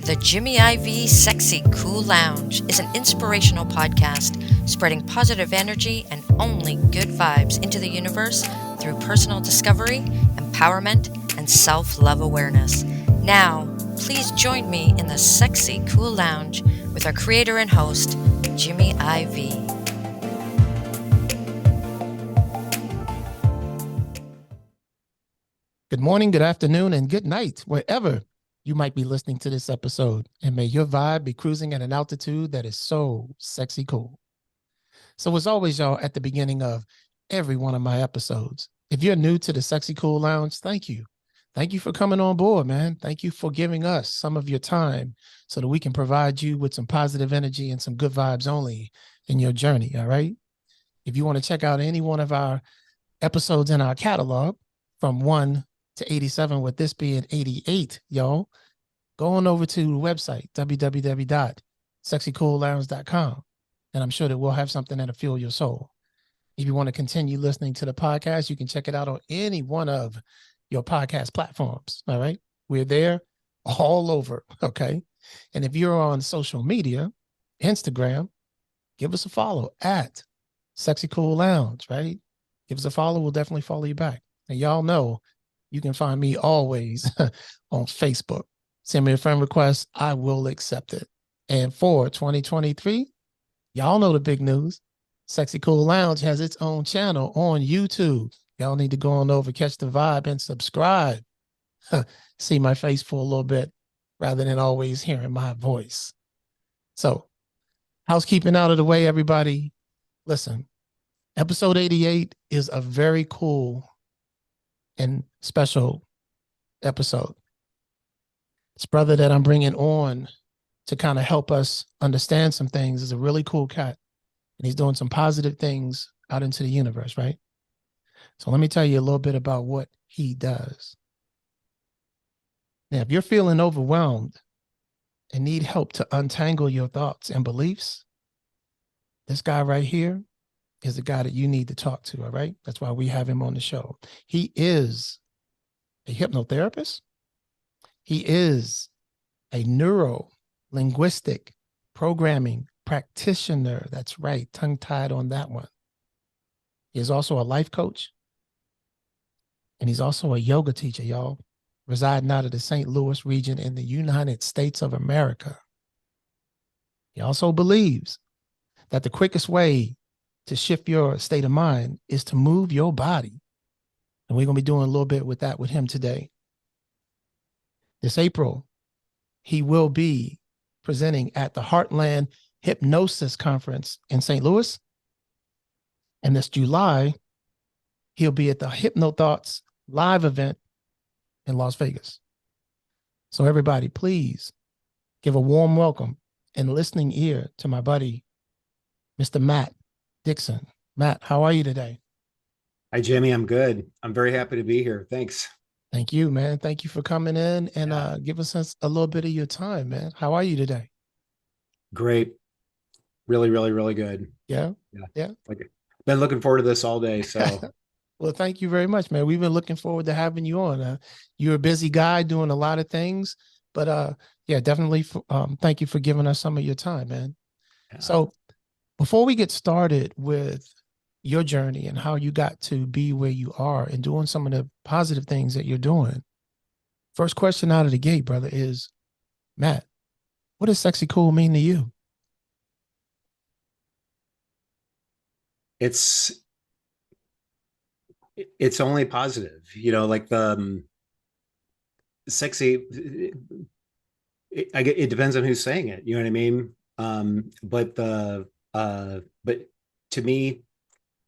The Jimmy IV Sexy Cool Lounge is an inspirational podcast spreading positive energy and only good vibes into the universe through personal discovery, empowerment, and self-love awareness. Now, please join me in the Sexy Cool Lounge with our creator and host, Jimmy IV. Good morning, good afternoon, and good night, wherever you might be listening to this episode. And may your vibe be cruising at an altitude that is so sexy cool. So as always, y'all, at the beginning of every one of my episodes, if you're new to the Sexy Cool Lounge, thank you. Thank you for coming on board, man. Thank you for giving us some of your time so that we can provide you with some positive energy and some good vibes only in your journey, all right? If you want to check out any one of our episodes in our catalog from 1 to 87, with this being 88, y'all, go on over to the website, www.sexycoollounge.com, and I'm sure that we'll have something that'll fuel your soul. If you want to continue listening to the podcast, you can check it out on any one of your podcast platforms, all right? We're there all over, okay? And if you're on social media, Instagram, give us a follow at Sexy Cool Lounge, right? Give us a follow. We'll definitely follow you back. And y'all know you can find me always on Facebook. Send me a friend request. I will accept it. And for 2023, y'all know the big news. Sexy Cool Lounge has its own channel on YouTube. Y'all need to go on over, catch the vibe, and subscribe. See my face for a little bit rather than always hearing my voice. So, housekeeping out of the way, everybody. Listen, episode 88 is a very cool and special episode. This brother that I'm bringing on to kind of help us understand some things is a really cool cat, and he's doing some positive things out into the universe, right? So let me tell you a little bit about what he does. Now, if you're feeling overwhelmed and need help to untangle your thoughts and beliefs, this guy right here is the guy that you need to talk to, all right? That's why we have him on the show. He is a hypnotherapist. He is a neuro-linguistic programming practitioner. That's right, tongue-tied on that one. He is also a life coach, and he's also a yoga teacher, y'all, residing out of the St. Louis region in the United States of America. He also believes that the quickest way to shift your state of mind is to move your body. And we're going to be doing a little bit with that with him today. This April, he will be presenting at the Heartland Hypnosis Conference in St. Louis. And this July, he'll be at the Hypnothoughts live event in Las Vegas. So everybody, please give a warm welcome and listening ear to my buddy, Mr. Matt Dickson. Matt, how are you today? Hi, Jimmy. I'm good. I'm very happy to be here. Thanks. Thank you, man. Thank you for coming in and give us a little bit of your time, man. How are you today? Great. Really, really, really good. Yeah. Like, been looking forward to this all day. So, well, thank you very much, man. We've been looking forward to having you on. You're a busy guy doing a lot of things, but yeah, definitely. Thank you for giving us some of your time, man. Yeah. So, before we get started with your journey and how you got to be where you are and doing some of the positive things that you're doing, first question out of the gate, brother, is, Matt, what does sexy cool mean to you? It's only positive, like the sexy. It depends on who's saying it. You know what I mean? But to me,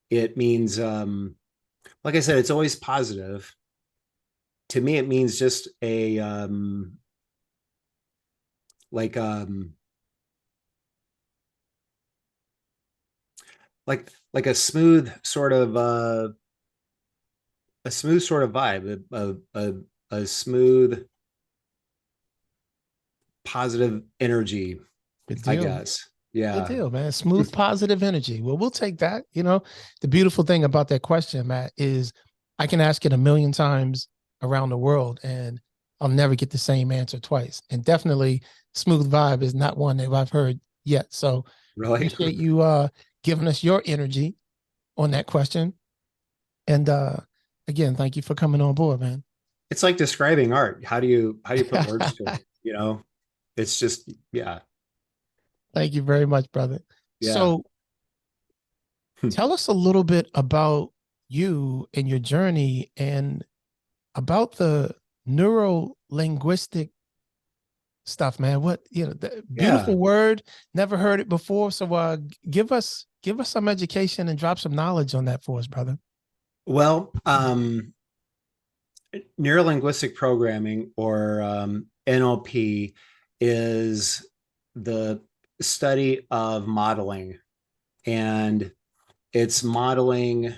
it means, like I said, it's always positive. To me, it means just a, like a smooth sort of, vibe, a smooth, positive energy, I guess. Yeah. Good deal, man. Smooth, positive energy. Well, we'll take that. The beautiful thing about that question, Matt, is I can ask it a million times around the world, and I'll never get the same answer twice. And definitely smooth vibe is not one that I've heard yet. So Really? appreciate you giving us your energy on that question. And again, thank you for coming on board, man. It's like describing art. How do you put words to it? It's just, yeah, Thank you very much, brother. yeah. So tell us a little bit about you and your journey and about the neuro-linguistic stuff, man. What, the Yeah. beautiful word, never heard it before. So give us some education and drop some knowledge on that for us, brother. Well, neuro-linguistic programming, or NLP, is the study of modeling, and it's modeling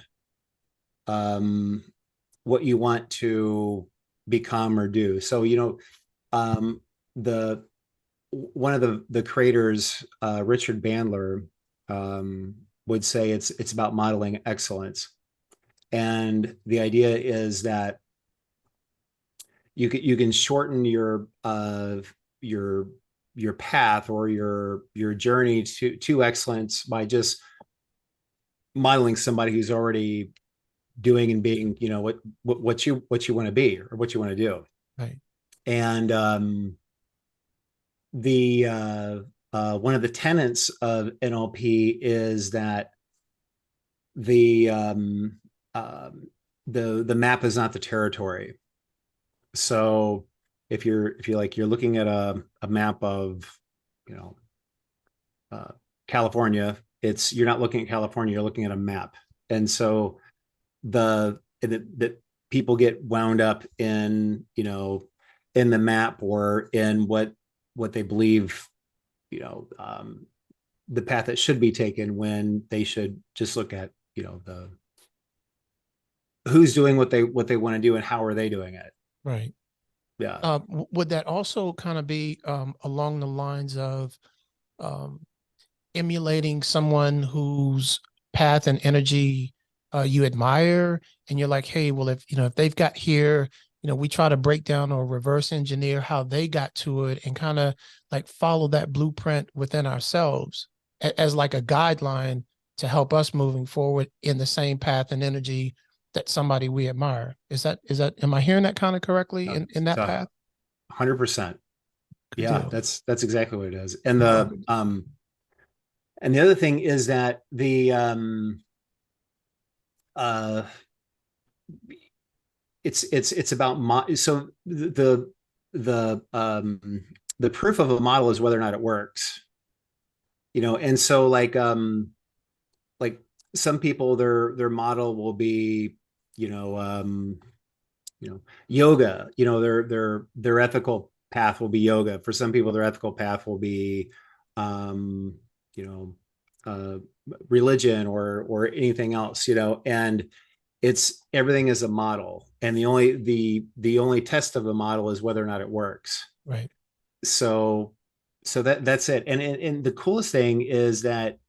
what you want to become or do. So, the one of the creators, Richard Bandler, would say it's about modeling excellence, and the idea is that you can shorten your path, or your journey to excellence, by just modeling somebody who's already doing and being, what you want to be, or what you want to do. Right. And the one of the tenets of NLP is that the the map is not the territory. So if you're looking at a map of, you know California, you're not looking at California, you're looking at a map. And so the people get wound up in the map, or in what they believe, the path that should be taken, when they should just look at, the who's doing what they want to do, and how are they doing it. Right. Yeah. Would that also kind of be along the lines of um, emulating someone whose path and energy you admire, and you're like, hey, well, if they've got here, we try to break down or reverse engineer how they got to it, and kind of like follow that blueprint within ourselves as like a guideline to help us moving forward in the same path and energy that somebody we admire. Am I hearing that kind of correctly in that So path? 100%. Good Yeah, deal. that's exactly what it is. And I love the it. and the other thing is that uh it's about so the proof of a model is whether or not it works. And so, like some people, their model will be, you know um yoga. Their ethical path will be yoga. For some people, their ethical path will be um you know uh religion, or anything else. And everything is a model, and the only test of a model is whether or not it works. Right. So that's it. And the coolest thing is that,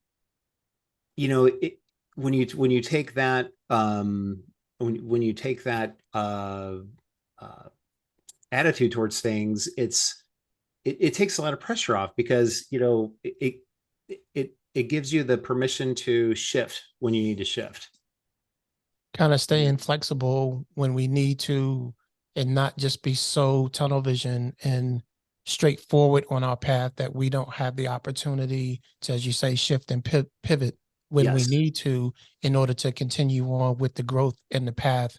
when you take that, when you take that uh attitude towards things, it takes a lot of pressure off, because it gives you the permission to shift when you need to shift. Kind of staying flexible when we need to, and not just be so tunnel vision and straightforward on our path that we don't have the opportunity to, as you say, shift and pivot when we Yes. need to, in order to continue on with the growth and the path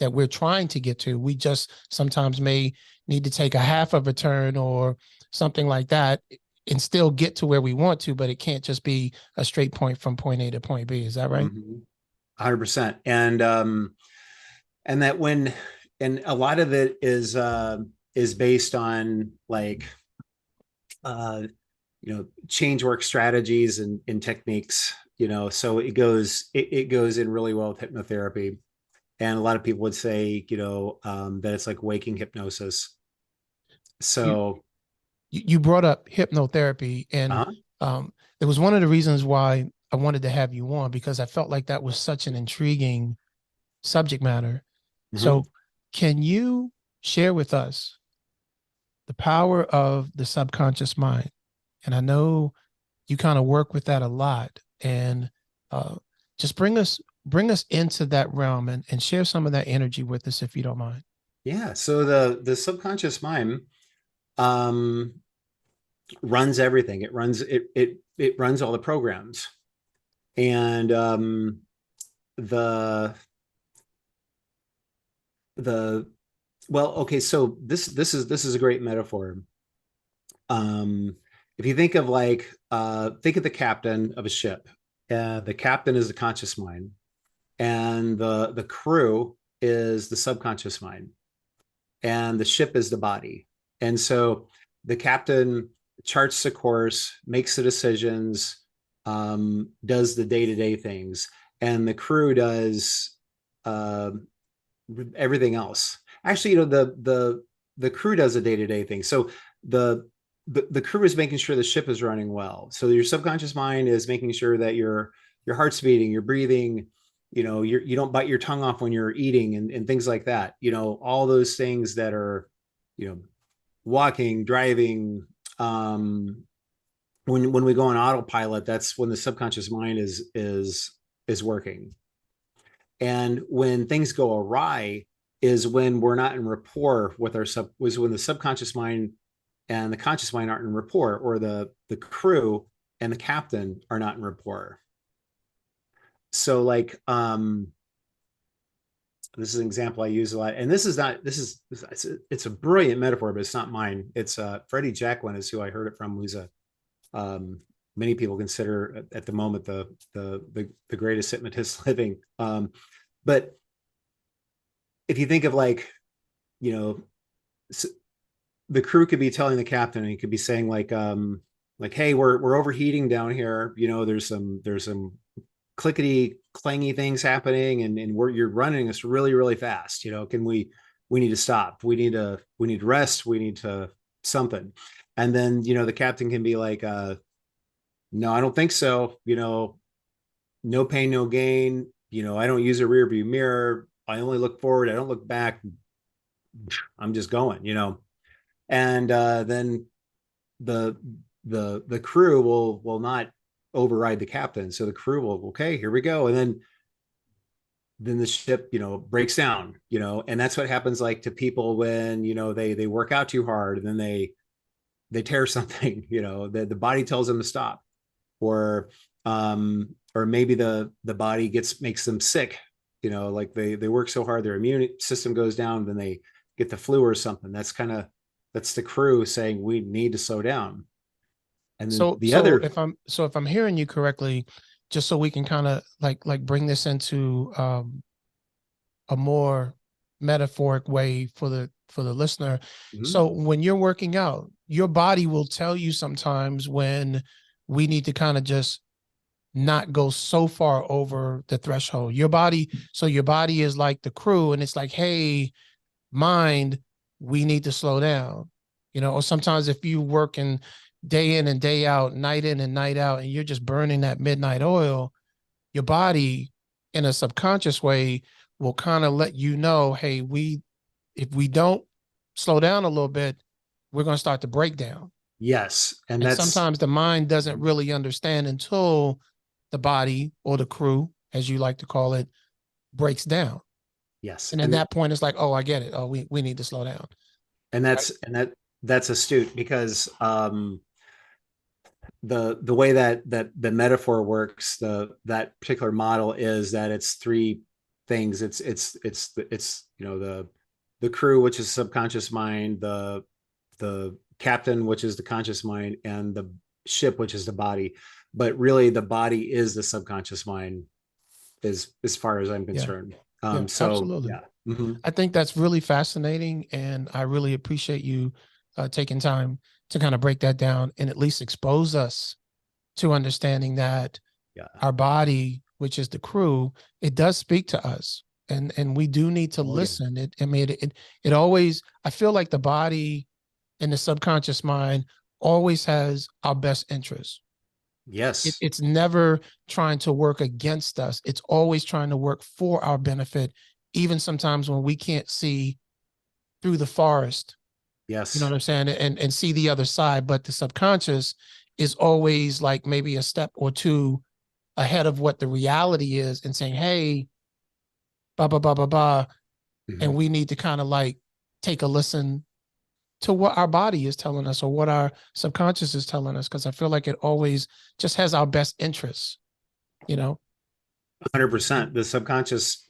that we're trying to get to. We just sometimes may need to take a half of a turn or something like that, and still get to where we want to, but it can't just be a straight point from point A to point B. Is that right? 100%. And that when and a lot of it is based on, like, uh change work strategies and techniques. So it goes in really well with hypnotherapy. And a lot of people would say, that it's like waking hypnosis. You So you brought up hypnotherapy, and uh it was one of the reasons why I wanted to have you on, because I felt like that was such an intriguing subject matter. mhm. So, can you share with us the power of the subconscious mind. And I know you kind of work with that a lot. And just bring us into that realm and share some of that energy with us, if you don't mind. Yeah. So the subconscious mind runs everything. It runs all the programs. And the well, okay, so this is a great metaphor. If you think of think of the captain of a ship. The captain is the conscious mind, and the crew is the subconscious mind, and the ship is the body. And so the captain charts the course, makes the decisions, does the day-to-day things, and the crew does everything else. Actually, the crew does the day-to-day thing. So the crew is making sure the ship is running well. So your subconscious mind is making sure that your heart's beating, you're breathing, you don't bite your tongue off when you're eating, and things like that. All those things that are, walking, driving. When we go on autopilot, that's when the subconscious mind is working. And when things go awry is when we're not in rapport with was when the subconscious mind and the conscious mind aren't in rapport, or the crew and the captain are not in rapport. So this is an example I use a lot. And it's a brilliant metaphor, but it's not mine. It's Freddie Jacqueline is who I heard it from, who's many people consider at the moment the greatest hypnotist living. But if you think of the crew could be telling the captain, and he could be saying hey, we're overheating down here. There's some clickety clangy things happening, and you're running us really, really fast. Can we need to stop. We need to rest. We need to something. And then, the captain can be like, no, I don't think so. No pain, no gain. I don't use a rear view mirror. I only look forward. I don't look back. I'm just going, and then the crew will not override the captain. So the crew will, okay, here we go. And then the ship, breaks down, and that's what happens to people when, they work out too hard, and then they tear something, the body tells them to stop, or maybe the body makes them sick, they work so hard, their immune system goes down, then they get the flu or something. That's the crew saying we need to slow down. And then if I'm hearing you correctly, just so we can kind of bring this into a more metaphoric way for the listener. Mm-hmm. So when you're working out, your body will tell you sometimes when we need to kind of just not go so far over the threshold. Your body is like the crew, and it's like, hey, mind, we need to slow down. Or sometimes if you working day in and day out, night in and night out, and you're just burning that midnight oil, your body in a subconscious way will kind of let you know, hey, if we don't slow down a little bit, we're going to start to break down. Yes. And sometimes the mind doesn't really understand until the body, or the crew, as you like to call it, breaks down. Yes. And at that point, it's like, oh, I get it. Oh, we need to slow down. And that's astute, because the way that the metaphor works, that particular model is that it's three things. It's the crew, which is subconscious mind, the captain, which is the conscious mind, and the ship, which is the body. But really, the body is the subconscious mind, as far as I'm concerned. Yeah. Absolutely. Yeah. Mm-hmm. I think that's really fascinating, and I really appreciate you taking time to kind of break that down and at least expose us to understanding that our body, which is the crew, it does speak to us, and we do need to listen. It always, I feel like the body and the subconscious mind always has our best interest. Yes. It's never trying to work against us. It's always trying to work for our benefit, even sometimes when we can't see through the forest You know Yes. what I'm saying? And see the other side. But the subconscious is always like maybe a step or two ahead of what the reality is and saying, hey, blah, blah, blah, blah, blah. And Mhm. we need to kind of like take a listen to what our body is telling us or what our subconscious is telling us. Cause I feel like it always just has our best interests, you know? 100%. The subconscious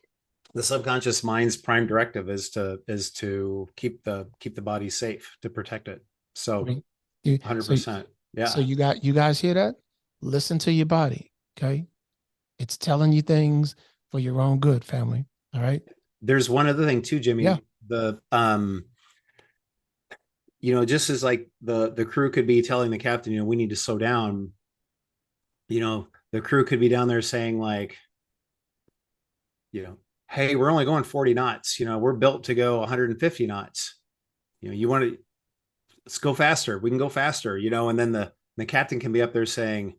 mind's prime directive is to keep the body safe, to protect it. I So mean, you, so, 100%. so Yeah. you guys hear that? Listen to your body. Okay. It's telling you things for your own good, family. All right. There's one other thing too, Yeah. Jimmy. The just as like the crew could be telling the captain, we need to slow down, the crew could be down there saying like, hey, we're only going 40 knots, we're built to go 150 knots. You want to, let's go faster. We can go faster, and then the captain can be up there saying,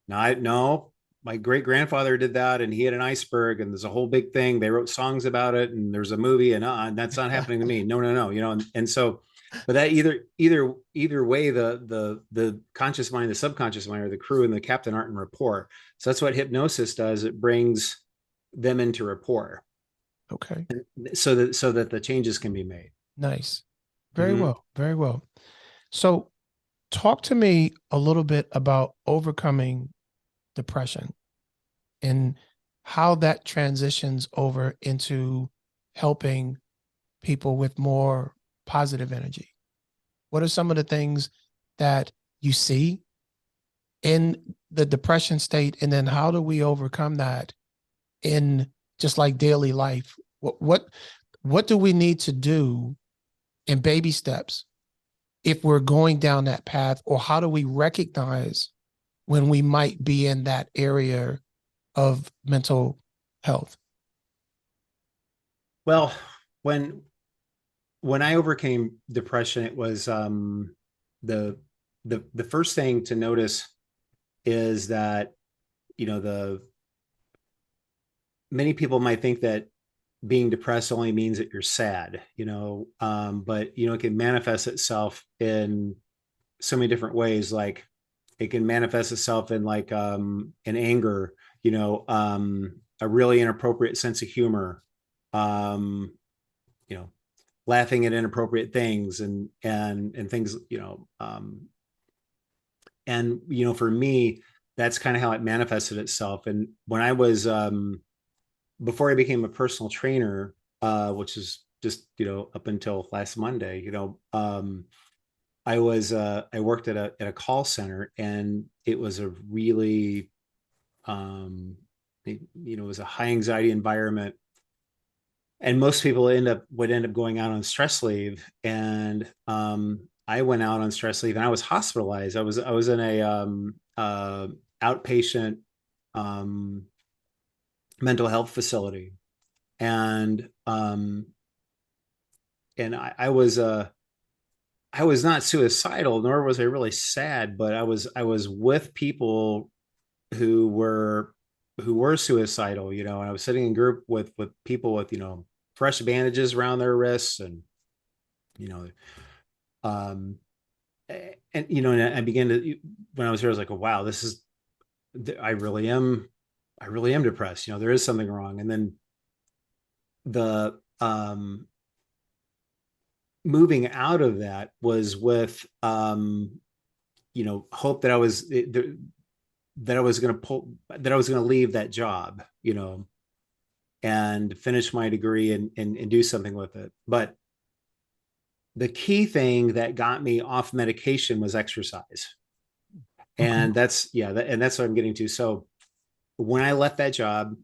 no, my great grandfather did that, and he had an iceberg, and there's a whole big thing. They wrote songs about it, and there's a movie, and that's not happening to me. No, no, no. And so, but that either way, the conscious mind, the subconscious mind, or the crew and the captain aren't in rapport. So that's what hypnosis does. It brings them into rapport, Okay. so that the changes can be made. Nice. Very Mhm. well. Very well. So talk to me a little bit about overcoming depression and how that transitions over into helping people with more positive energy. What are some of the things that you see in the depression state? And then how do we overcome that in just like daily life? What do we need to do in baby steps if we're going down that path? Or how do we recognize when we might be in that area of mental health? Well, when when I overcame depression, it was the the first thing to notice is that the many people might think that being depressed only means that you're sad, but it can manifest itself in so many different ways. Like it can manifest itself in like in anger, a really inappropriate sense of humor, um, you know, laughing at inappropriate things and things, and for me, that's kind of how it manifested itself. And when I was before I became a personal trainer, which is just up until last Monday, I worked at a call center, and it was a really it was a high anxiety environment, and most people would end up going out on stress leave, and I went out on stress leave, and I was hospitalized. I was in a outpatient um, mental health facility, and I was not suicidal, nor was I really sad, but I was with people who were suicidal, and I was sitting in group with people with fresh bandages around their wrists, and you know um and I began to, when I was here, I was like, oh, wow, this is, I really am, depressed. There is something wrong. And then the moving out of that was with hope that I was going to leave that job, and finish my degree, and do something with it. But the key thing that got me off medication was exercise. Okay. And that's what I'm getting to. So when I left that job,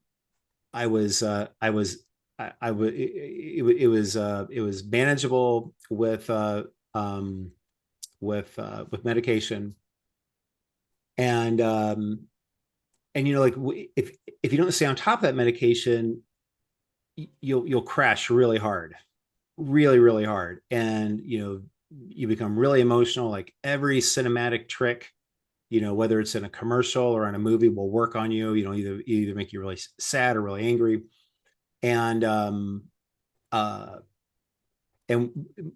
I was I was it was manageable um with medication. And like, if you don't stay on top of that medication, you'll crash really hard, really, really hard. And you become really emotional. Like every cinematic trick, whether it's in a commercial or in a movie, will work on you. Either make you really sad or really angry. And and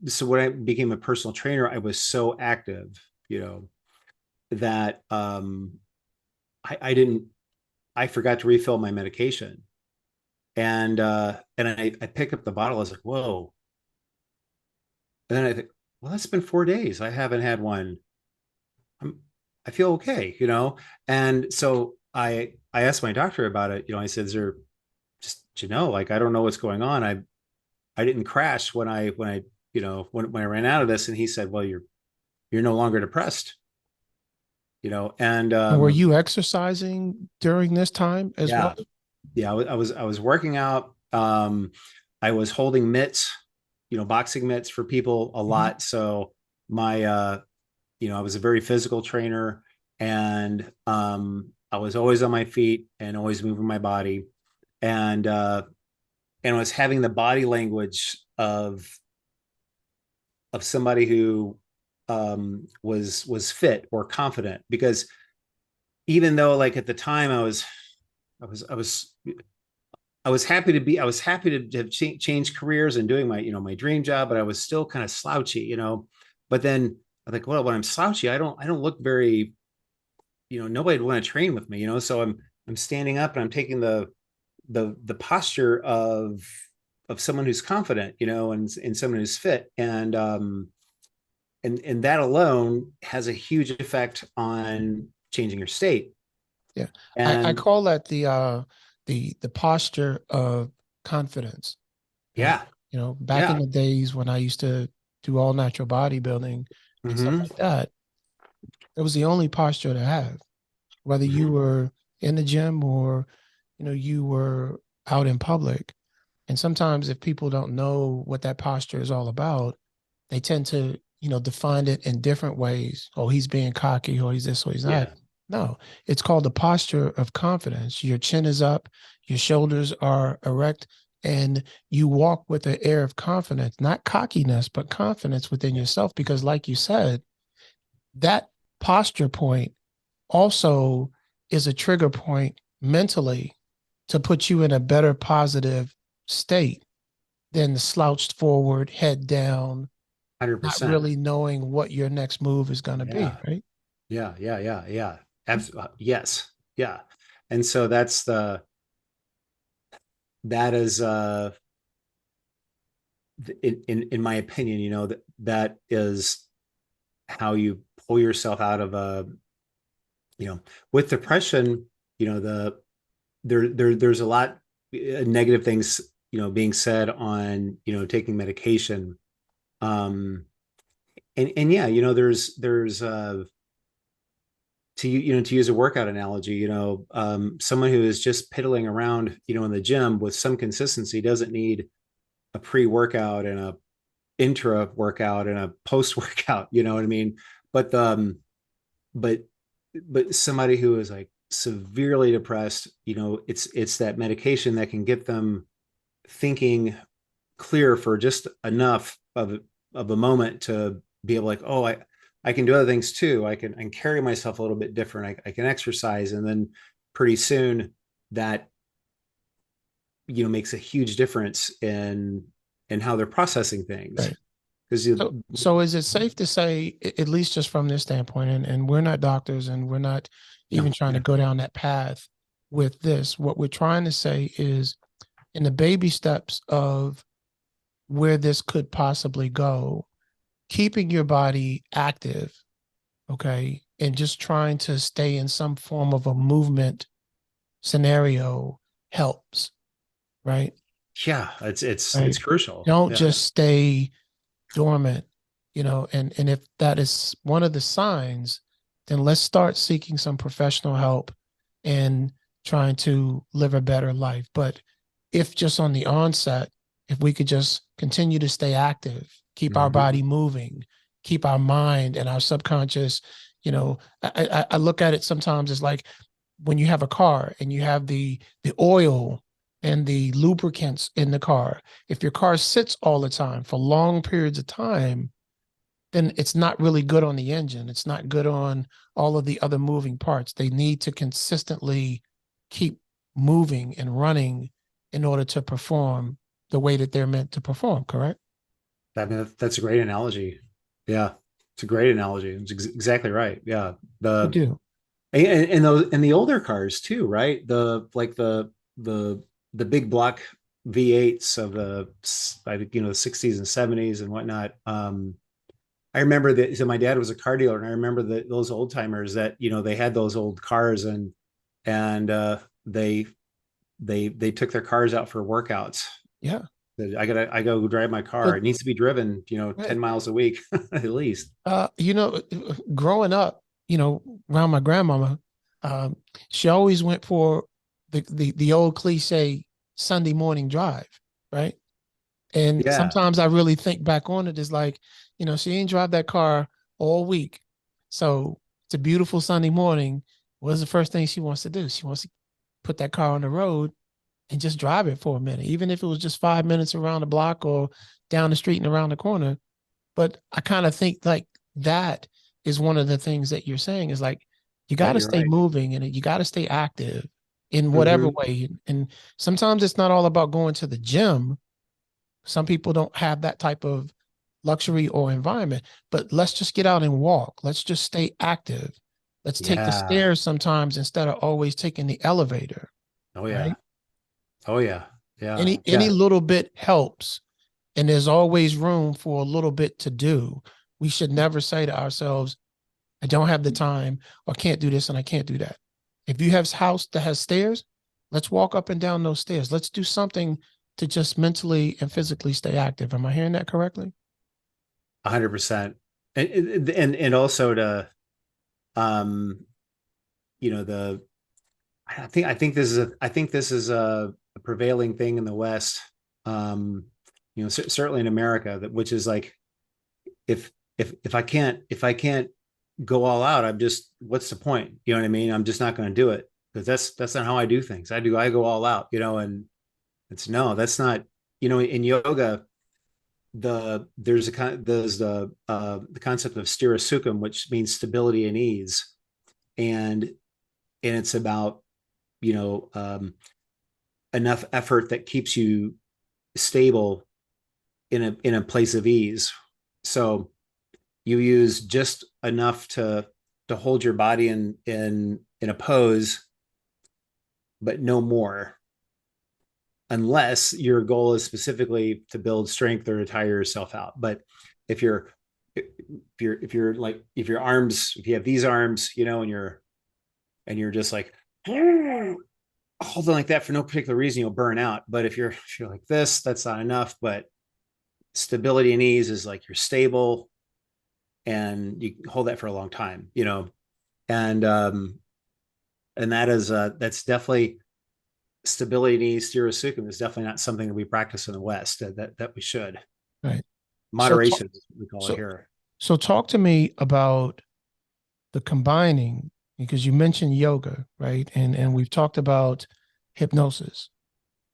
so when I became a personal trainer, I was so active, that I didn't, I forgot to refill my medication. And I pick up the bottle. I was like, whoa. And then I think, well, that's been 4 days. I haven't had one. I feel okay, And so I asked my doctor about it. I said, is there just, like, I don't know what's going on. I didn't crash when I when I ran out of this. And he said, well, you're no longer depressed, and And were you exercising during this time as yeah, well? yeah, I was working out. I was holding mitts, boxing mitts for people a lot. So my I was a very physical trainer, and I was always on my feet and always moving my body, and was having the body language of somebody who was fit or confident. Because even though, like, at the time I was happy to have changed careers and doing my dream job, but I was still kind of slouchy. But then I'm like, well, when I'm slouchy, I don't look very, nobody would want to train with me. So I'm standing up and I'm taking the posture of someone who's confident, and someone who's fit. And that alone has a huge effect on changing your state. Yeah. I And call that the posture of confidence. Right. yeah, Back in yeah. the days when I used to do all natural bodybuilding and stuff Mm-hmm. like that, it was the only posture to have, whether you Mm-hmm. were in the gym or, you were out in public. And sometimes if people don't know what that posture is all about, they tend to, define it in different ways. Oh, he's being cocky, or he's this, or he's not. Yeah. No, it's called the posture of confidence. Your chin is up, your shoulders are erect, and you walk with an air of confidence, not cockiness, but confidence within Yeah. yourself. Because, like you said, that posture point also is a trigger point mentally to put you in a better positive state than the slouched forward, head down, not 100%. really knowing what your next move is going to be, Yeah. right? Yeah. Yeah. Yeah. Yeah. Absolutely. Yes. Yeah. And so that is in my opinion, that is how you pull yourself out of with depression. There's a lot negative things, being said on, taking medication. And yeah, there's to use a workout analogy, someone who is just piddling around, in the gym with some consistency doesn't need a pre-workout and a intra workout and a post workout. You know what I mean? But but but somebody who is, like, severely depressed, it's that medication that can get them thinking clear for just enough of a moment to be able, like, oh, I can do other things too. I can carry myself a little bit different. I can exercise. And then pretty soon that, makes a huge difference in how they're processing things. Right. Because So is it safe to say, at least just from this standpoint, and we're not doctors and we're not even no, trying to yeah. go down that path with this, what we're trying to say is in the baby steps of where this could possibly go, keeping your body active, okay, and just trying to stay in some form of a movement scenario helps, right? Yeah, it's Right. crucial. Don't Yeah. just stay dormant, and if that is one of the signs, then let's start seeking some professional help and trying to live a better life. But if just on the onset, if we could just continue to stay active, keep our Mm-hmm. body moving, keep our mind and our subconscious, I look at it sometimes as like when you have a car and you have the oil and the lubricants in the car. If your car sits all the time for long periods of time, then it's not really good on the engine. It's not good on all of the other moving parts. They need to consistently keep moving and running in order to perform the way that they're meant to perform, correct? I mean, that's a great analogy. Yeah, it's a great analogy. It's exactly right. Yeah, I the do. and those and the older cars too, right? The the big block V8s of I think the 60s and 70s and whatnot. I remember that. So my dad was a car dealer, and I remember that those old timers that they had those old cars and they took their cars out for workouts. Yeah. I go drive my car. But It needs to be driven, 10 right. miles a week at least. Growing up, around my grandmama, um, she always went for the old cliche Sunday morning drive, right? And Yeah, sometimes I really think back on it as like, she ain't drive that car all week. So it's a beautiful Sunday morning. What's the first thing she wants to do? She wants to put that car on the road and just drive it for a minute, even if it was just 5 minutes around the block or down the street and around the corner. But I kind of think like that is one of the things that you're saying is like, you yeah, got to you're stay right. moving and you got to stay active in whatever Hmm. way. And sometimes it's not all about going to the gym. Some people don't have that type of luxury or environment, but let's just get out and walk. Let's just stay active. Let's take the Yeah. stairs sometimes instead of always taking the elevator, Oh yeah. right? Oh yeah. Yeah. Any Yeah. little bit helps, and there's always room for a little bit to do. We should never say to ourselves, I don't have the time or can't do this and I can't do that. If you have a house that has stairs, let's walk up and down those stairs. Let's do something to just mentally and physically stay active. Am I hearing that correctly? 100%. And also to um the I think this is a prevailing thing in the West. Certainly in America, that which is like, if if I can't go all out, I'm just, what's the point? You know what I mean? I'm just not going to do it, because that's not how I do things. I go all out, and it's, no, that's not, in yoga, there's the concept of stira sukham, which means stability and ease. And it's about, you know enough effort that keeps you stable in a place of ease. So you use just enough to hold your body in a pose, but no more, unless your goal is specifically to build strength or to tire yourself out. But if you're if you're like, if your arms, if you have these arms, and you're just like holding like that for no particular reason, you'll burn out. But if you're like this, that's not enough. But stability and ease is like, you're stable and you hold that for a long time, and that is that's definitely, stability and ease, stira sukham, is definitely not something that we practice in the West, that we should. Right. So, Moderation is what we call it so, here. so talk to me about the combining, because you mentioned yoga, right? And we've talked about hypnosis,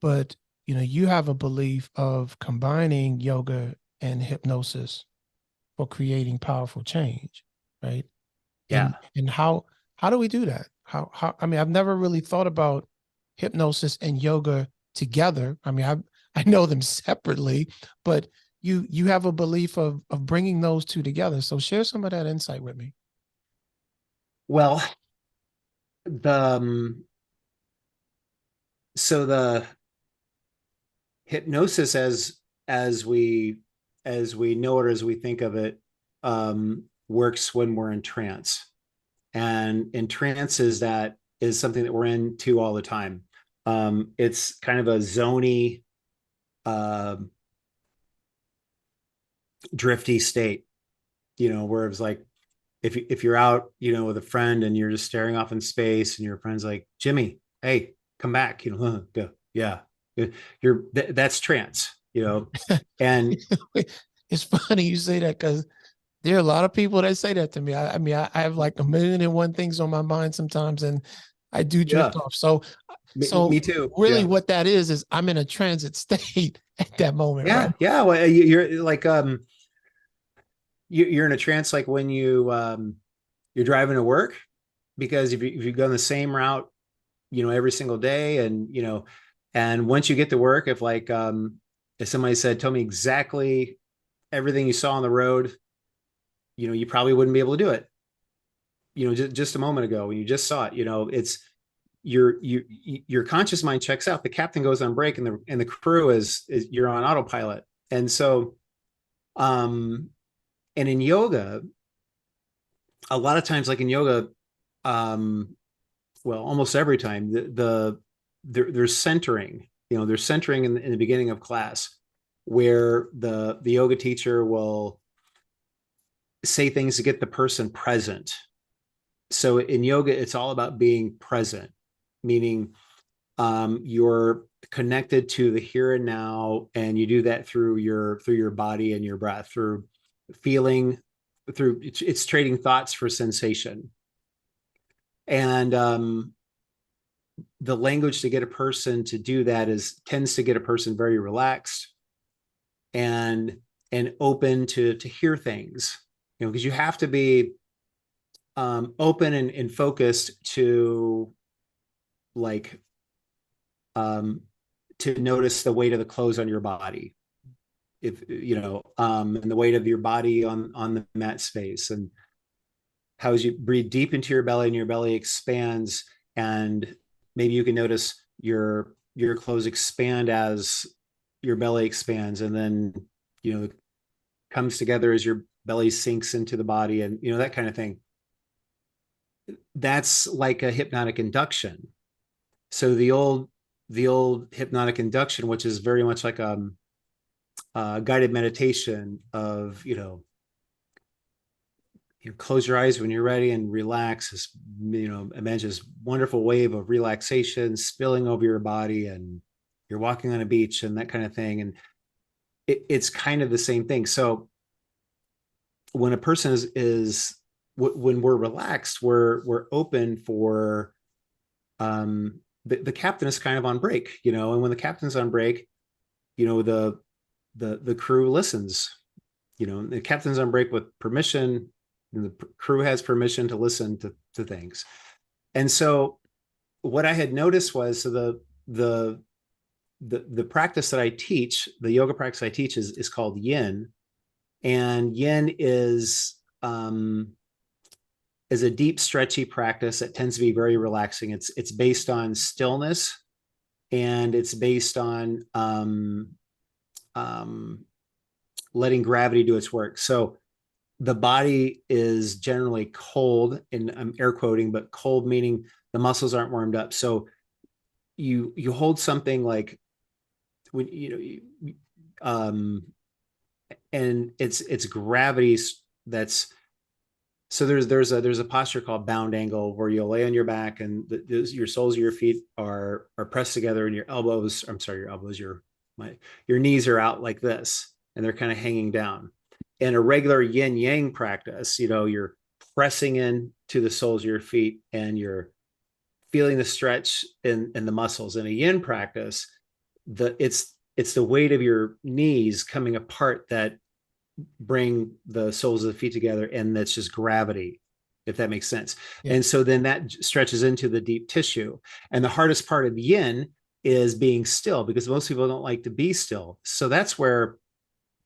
but you have a belief of combining yoga and hypnosis for creating powerful change, right? Yeah. And how do we do that? How I mean, I've never really thought about hypnosis and yoga together. I mean, I know them separately, but you have a belief of bringing those two together. So share some of that insight with me. Well, the so the hypnosis, as we know it, as we think of it, works when we're in trance. And in trance is something that we're into all the time. It's kind of a zony, uh, drifty state, where it's like, if you're out, with a friend, and you're just staring off in space, and your friend's like, Jimmy, hey, come back, go, yeah, that's trance, and It's funny you say that because there are a lot of people that say that to me. I mean, I have like a million and one things on my mind sometimes, and I do drift yeah, off. So, me too, really, yeah, what that is I'm in a transit state at that moment, right? yeah. Well, you're like, you're in a trance, like when you're driving to work, because if you go the same route, every single day, and once you get to work, if somebody said, tell me exactly everything you saw on the road, you probably wouldn't be able to do it, just a moment ago when you just saw it. It's your conscious mind checks out. The captain goes on break, and the crew is you're on autopilot. And so, and in yoga, a lot of times, like in yoga, well, almost every time, there's centering. There's centering in the beginning of class, where the yoga teacher will say things to get the person present. So in yoga, it's all about being present, meaning you're connected to the here and now, and you do that through your body and your breath, through feeling, through it's trading thoughts for sensation. And the language to get a person to do that tends to get a person very relaxed and open to hear things, because you have to be open and focused to, like, to notice the weight of the clothes on your body, if and the weight of your body on the mat space, and how, as you breathe deep into your belly and your belly expands, and maybe you can notice your clothes expand as your belly expands, and then it comes together as your belly sinks into the body, and that kind of thing. That's like a hypnotic induction. So the old hypnotic induction, which is very much like a guided meditation of, you close your eyes when you're ready and relax. This, imagine this wonderful wave of relaxation spilling over your body, and you're walking on a beach and that kind of thing. And it's kind of the same thing. So when a person when we're relaxed, we're open for, the captain is kind of on break, and when the captain's on break, the crew listens. The captain's on break with permission, and the crew has permission to listen to things. And so what I had noticed was, so the practice that I teach, the yoga practice I teach, is called yin. And yin is a deep, stretchy practice that tends to be very relaxing. It's based on stillness, and it's based on letting gravity do its work. So the body is generally cold, and I'm air quoting, but cold meaning the muscles aren't warmed up. So you hold something like, when and it's gravity that's. So there's a posture called bound angle, where you'll lay on your back, and your soles of your feet are pressed together, and your knees are out like this, and they're kind of hanging down. In a regular yin yang practice, you're pressing in to the soles of your feet, and you're feeling the stretch in the muscles. In a yin practice, it's the weight of your knees coming apart that bring the soles of the feet together, and that's just gravity, if that makes sense. Yeah. And so then that stretches into the deep tissue. And the hardest part of yin is being still, because most people don't like to be still. So that's where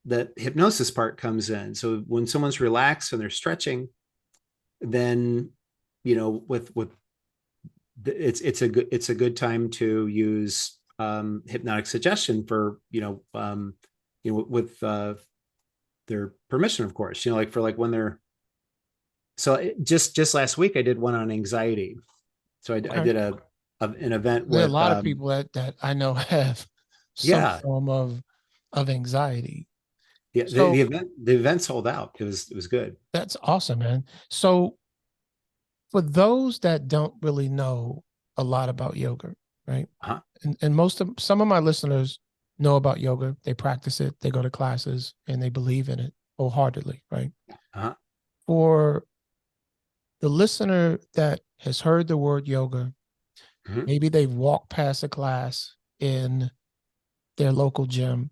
the hypnosis part comes in. So when someone's relaxed and they're stretching, then it's a good time to use hypnotic suggestion for with their permission, of course. Like when they're. So just last week I did one on anxiety. So I did an event with. There are a lot of people that I know have some form of anxiety. Yeah, so, the event sold out. It was good. That's awesome, man. So for those that don't really know a lot about yoga, right? Uh-huh. And some of my listeners know about yoga. They practice it, they go to classes, and they believe in it wholeheartedly, right? Uh-huh. For the listener that has heard the word yoga, mm-hmm. maybe they've walked past a class in their local gym.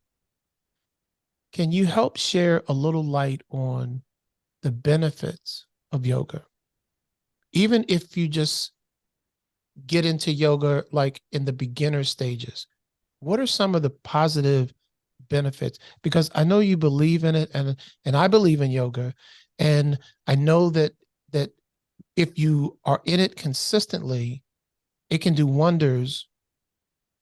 Can you help share a little light on the benefits of yoga? Even if you just get into yoga like in the beginner stages, what are some of the positive benefits? Because I know you believe in it, and I believe in yoga, and I know that if you are in it consistently, it can do wonders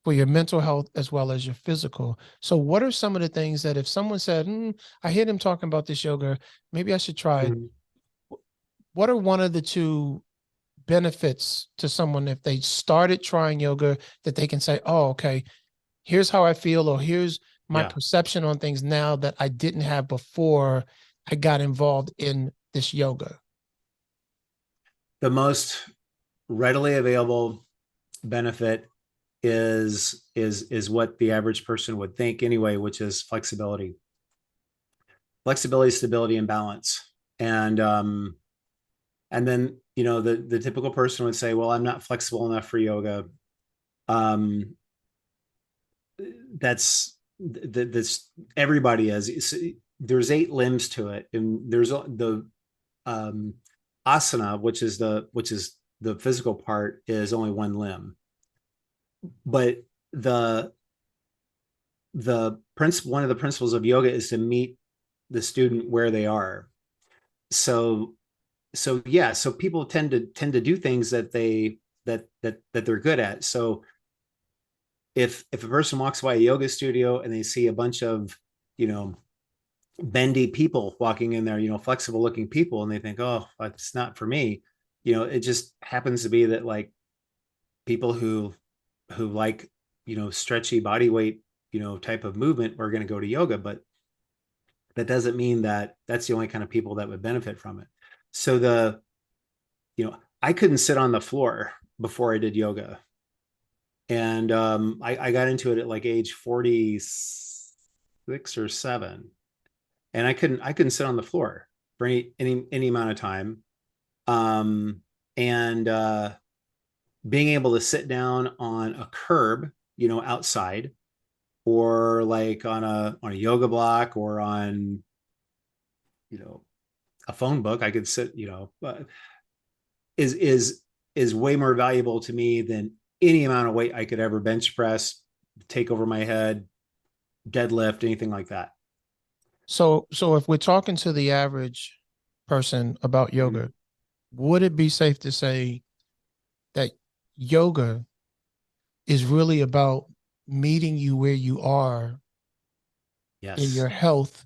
for your mental health as well as your physical. So what are some of the things that if someone said, I hear them talking about this yoga, maybe I should try it. Mhm. What are one of the two benefits to someone if they started trying yoga that they can say, oh, okay, here's how I feel, or here's my Yeah. perception on things now that I didn't have before I got involved in this yoga? The most readily available benefit is what the average person would think anyway, which is flexibility, stability, and balance. And then, the typical person would say, well, I'm not flexible enough for yoga. um that's everybody is. There's 8 limbs to it, and there's the um asana, which is the physical part, is only one limb. But the one of the principles of yoga is to meet the student where they are. So yeah, so people tend to do things that they're good at. So if a person walks by a yoga studio and they see a bunch of, you know bendy people walking in there, flexible looking people, and they think, oh, it's not for me. It just happens to be that, like, people who like, stretchy body weight, type of movement are going to go to yoga. But that doesn't mean that that's the only kind of people that would benefit from it. So I couldn't sit on the floor before I did yoga. And I got into it at like age 46 or 7. And I couldn't sit on the floor for any amount of time. And being able to sit down on a curb, outside, or like on a yoga block, or on, you know a phone book, I could sit, is way more valuable to me than any amount of weight I could ever bench press, take over my head, deadlift, anything like that. So if we're talking to the average person about Mhm. yoga, would it be safe to say that yoga is really about meeting you where you are in Yes. your health,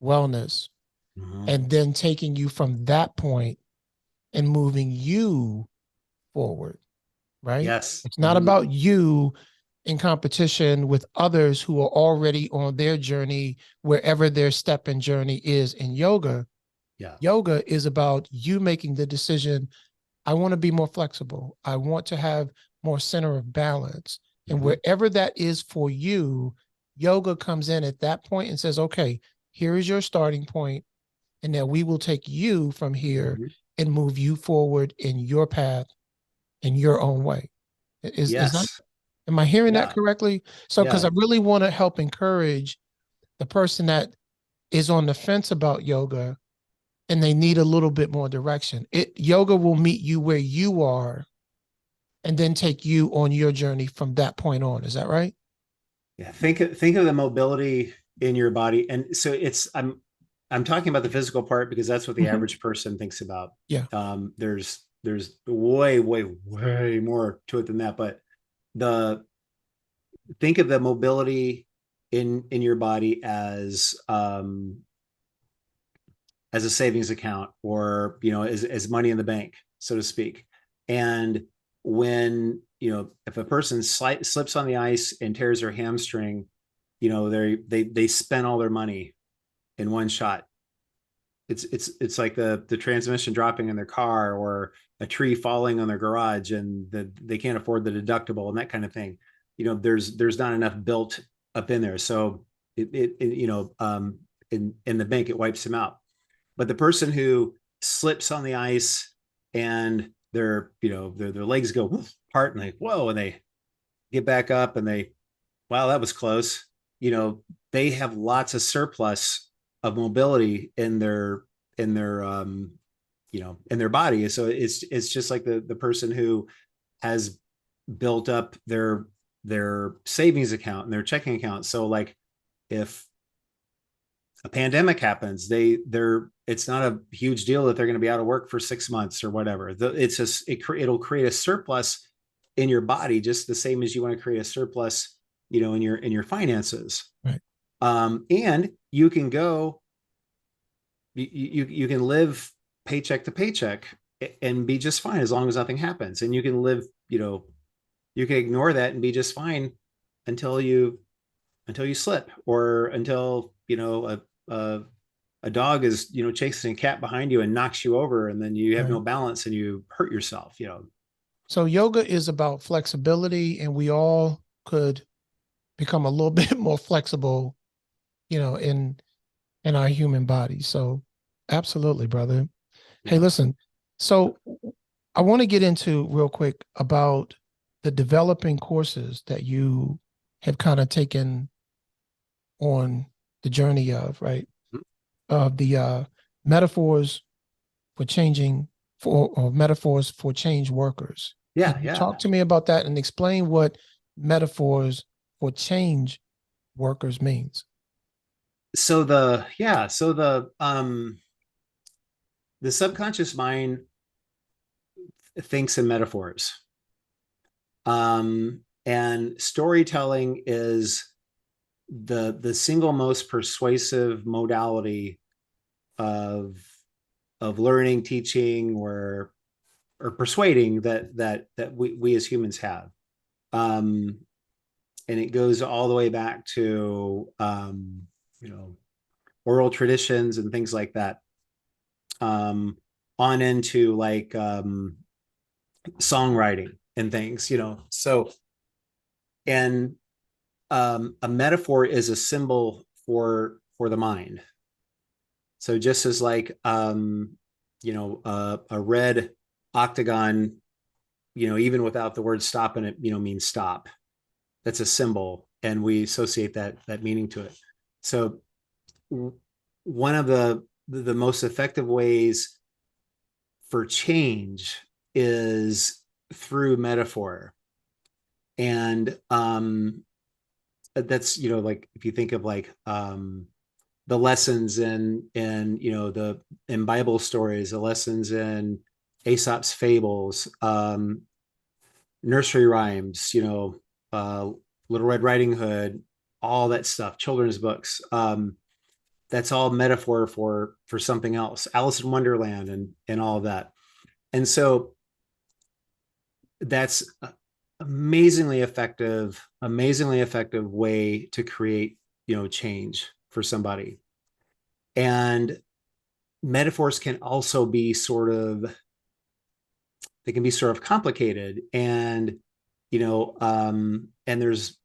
wellness, Mhm. and then taking you from that point and moving you forward, right? Yes. It's not Mhm. about you in competition with others who are already on their journey, wherever their step and journey is in yoga. Yeah. Yoga is about you making the decision. I want to be more flexible. I want to have more center of balance. And Mhm. wherever that is for you, yoga comes in at that point and says, okay, here is your starting point, and now we will take you from here Mhm. and move you forward in your path in your own way. Is that, Yes. am I hearing that Yeah. correctly? So, because I Yeah. really want to help encourage the person that is on the fence about yoga and they need a little bit more direction. Yoga will meet you where you are and then take you on your journey from that point on. Is that right? Yeah. Think of the mobility in your body. And so I'm talking about the physical part because that's what the Mhm. average person thinks about. Yeah. There's way, way, way more to it than that. But the think of the mobility in your body as a savings account, or, as money in the bank, so to speak. And when, if a person slips on the ice and tears their hamstring, they spend all their money in one shot. It's like the transmission dropping in their car, or a tree falling on their garage, and they can't afford the deductible, and that kind of thing. There's not enough built up in there. So in the bank, it wipes them out. But the person who slips on the ice, and their legs go apart, and they, whoa, and they get back up, and they, wow, that was close. You know, they have lots of surplus of mobility in their body. So it's just like the person who has built up their savings account and their checking account. So, like, if a pandemic happens, it's not a huge deal that they're going to be out of work for 6 months or whatever. It'll create a surplus in your body, just the same as you want to create a surplus, in your finances. Right. And you can you can live paycheck to paycheck and be just fine as long as nothing happens. And you can live, you can ignore that and be just fine until you slip, or until, a dog is, chasing a cat behind you and knocks you over, and then you have no balance and you hurt yourself, So yoga is about flexibility, and we all could become a little bit more flexible, in our human body. So absolutely, brother. Yeah. Hey, listen, so I want to get into real quick about the developing courses that you have kind of taken on the journey of, right? Of the metaphors for metaphors for change workers. Yeah. Talk to me about that and explain what metaphors for change workers means. So the subconscious mind thinks in metaphors. And storytelling is the single most persuasive modality of learning, teaching, or persuading that we as humans have. And it goes all the way back to oral traditions and things like that, on into like songwriting and things, so, and a metaphor is a symbol for the mind. So just as like a red octagon, even without the word stop in it, means stop. That's a symbol, and we associate that meaning to it. So one of the most effective ways for change is through metaphor. And that's, like if you think of like the lessons in Bible stories, the lessons in Aesop's fables, nursery rhymes, Little Red Riding Hood, all that stuff, children's books. That's all metaphor for something else. Alice in Wonderland and all of that. And so that's amazingly effective way to create, change for somebody. And metaphors can also be they can be sort of complicated, and and there's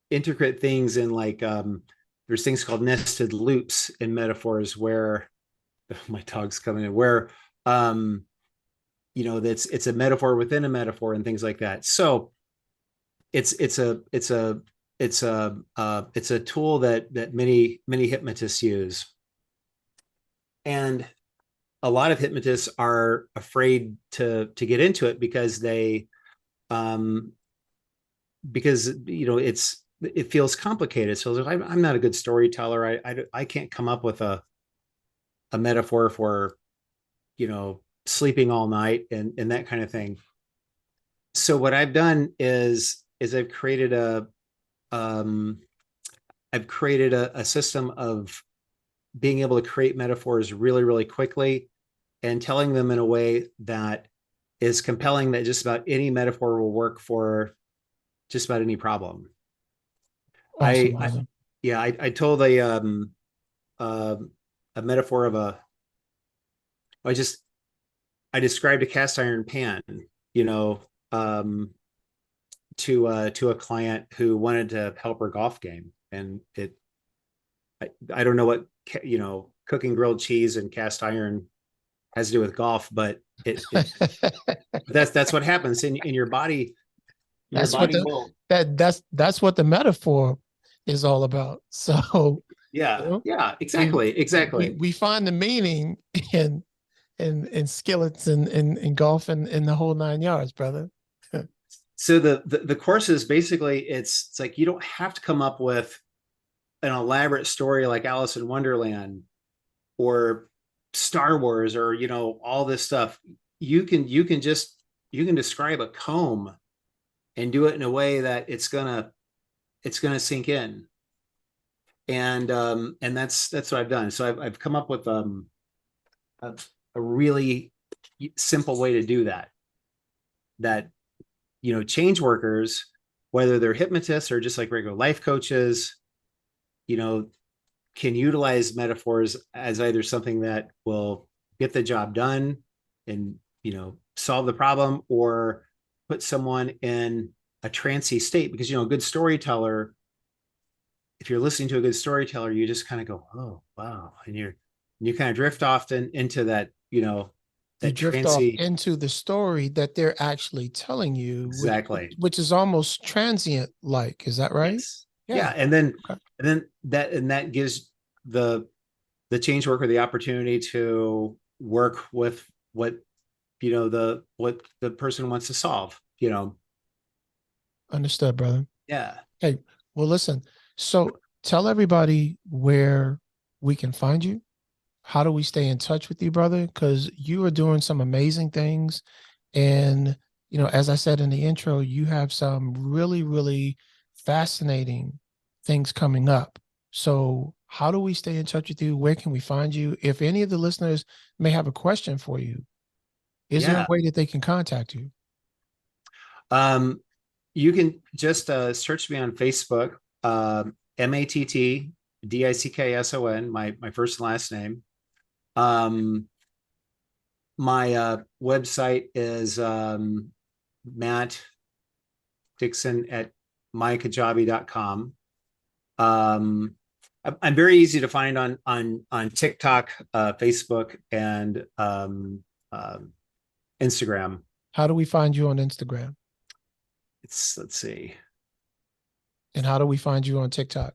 intricate things in like there's things called nested loops in metaphors where my dog's coming in, where it's a metaphor within a metaphor and things like that. So it's a tool that many hypnotists use. And a lot of hypnotists are afraid to get into it because it feels complicated. So I'm not a good storyteller. I can't come up with a metaphor for, sleeping all night and that kind of thing. So what I've done is I've created a system of being able to create metaphors really, really quickly and telling them in a way that is compelling, that just about any metaphor will work for just about any problem. Awesome. I told a metaphor of I described a cast iron pan, to a client who wanted to help her golf game. And I don't know what, cooking grilled cheese and cast iron has to do with golf, but that's what happens in your body. That's what the metaphor is all about. So yeah, exactly. We find the meaning in skillets and golf and the whole 9 yards, brother. So the course is basically, it's like you don't have to come up with an elaborate story like Alice in Wonderland or Star Wars, or all this stuff, you can describe a comb and do it in a way that it's gonna sink in. And that's what I've done. So I've come up with a, a really simple way to do that. That change workers, whether they're hypnotists or just like regular life coaches, can utilize metaphors as either something that will get the job done and solve the problem, or put someone in a trancy state. Because a good storyteller, if you're listening to a good storyteller, you just kind of go, oh wow, and you kind of drift off into that You that drift off trancy. into the story that they're actually telling you, Exactly. which is almost transient like. Is that right? Yes. Yeah. And then that gives the change worker the opportunity to work with what the person wants to solve. Understood, brother. Yeah. Hey, well, listen. So tell everybody where we can find you. How do we stay in touch with you, brother? Because you are doing some amazing things. And, as I said in the intro, you have some really, really fascinating things coming up. So how do we stay in touch with you? Where can we find you? If any of the listeners may have a question for you, is there a way that they can contact you? You can just search me on Facebook, MATTDICKSON, my first and last name. My website is Matt Dickson at mykajabi.com. I'm very easy to find on TikTok, Facebook, and Instagram. How do we find you on Instagram? Let's see. And how do we find you on TikTok?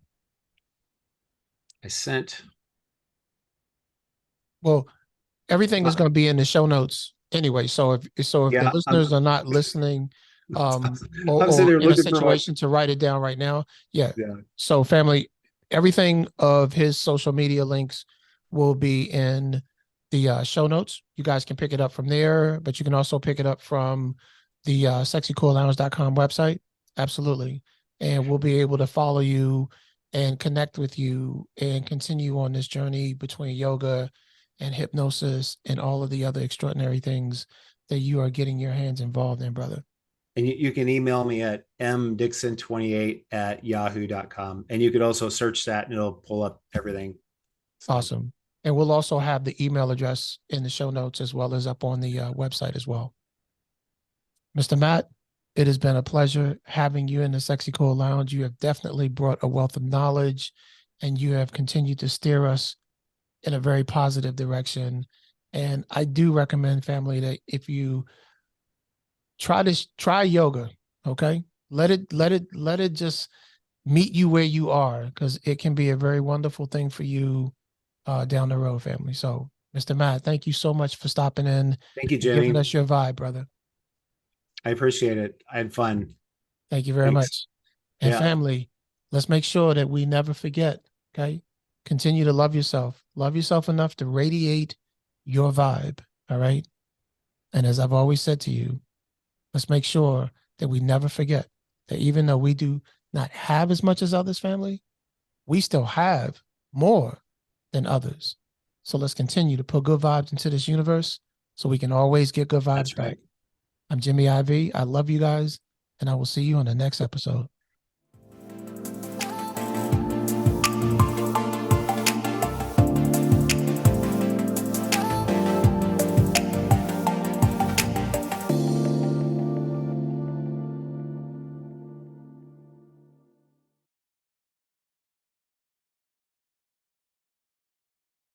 Well, everything is going to be in the show notes anyway. So if the listeners are not listening, or in a situation to write it down right now, yeah. So family, everything of his social media links will be in the show notes. You guys can pick it up from there, but you can also pick it up from the sexycoollounge.com website. Absolutely. And we'll be able to follow you and connect with you and continue on this journey between yoga and hypnosis and all of the other extraordinary things that you are getting your hands involved in, brother. And you can email me at mdixon28@yahoo.com. And you could also search that and it'll pull up everything. So. Awesome. And we'll also have the email address in the show notes as well as up on the website as well. Mr. Matt, it has been a pleasure having you in the Sexy Cool Lounge. You have definitely brought a wealth of knowledge and you have continued to steer us in a very positive direction. And I do recommend, family, that if you try yoga, okay? Let it just meet you where you are, because it can be a very wonderful thing for you down the road, family. So, Mr. Matt, thank you so much for stopping in. Thank you, Jimmy. Giving us your vibe, brother. I appreciate it. I had fun. Thank you very much. And family, let's make sure that we never forget, okay? Continue to love yourself. Love yourself enough to radiate your vibe, all right? And as I've always said to you, let's make sure that we never forget that even though we do not have as much as others, family, we still have more than others. So let's continue to put good vibes into this universe so we can always get good vibes back. I'm Jimmy IV. I love you guys, and I will see you on the next episode.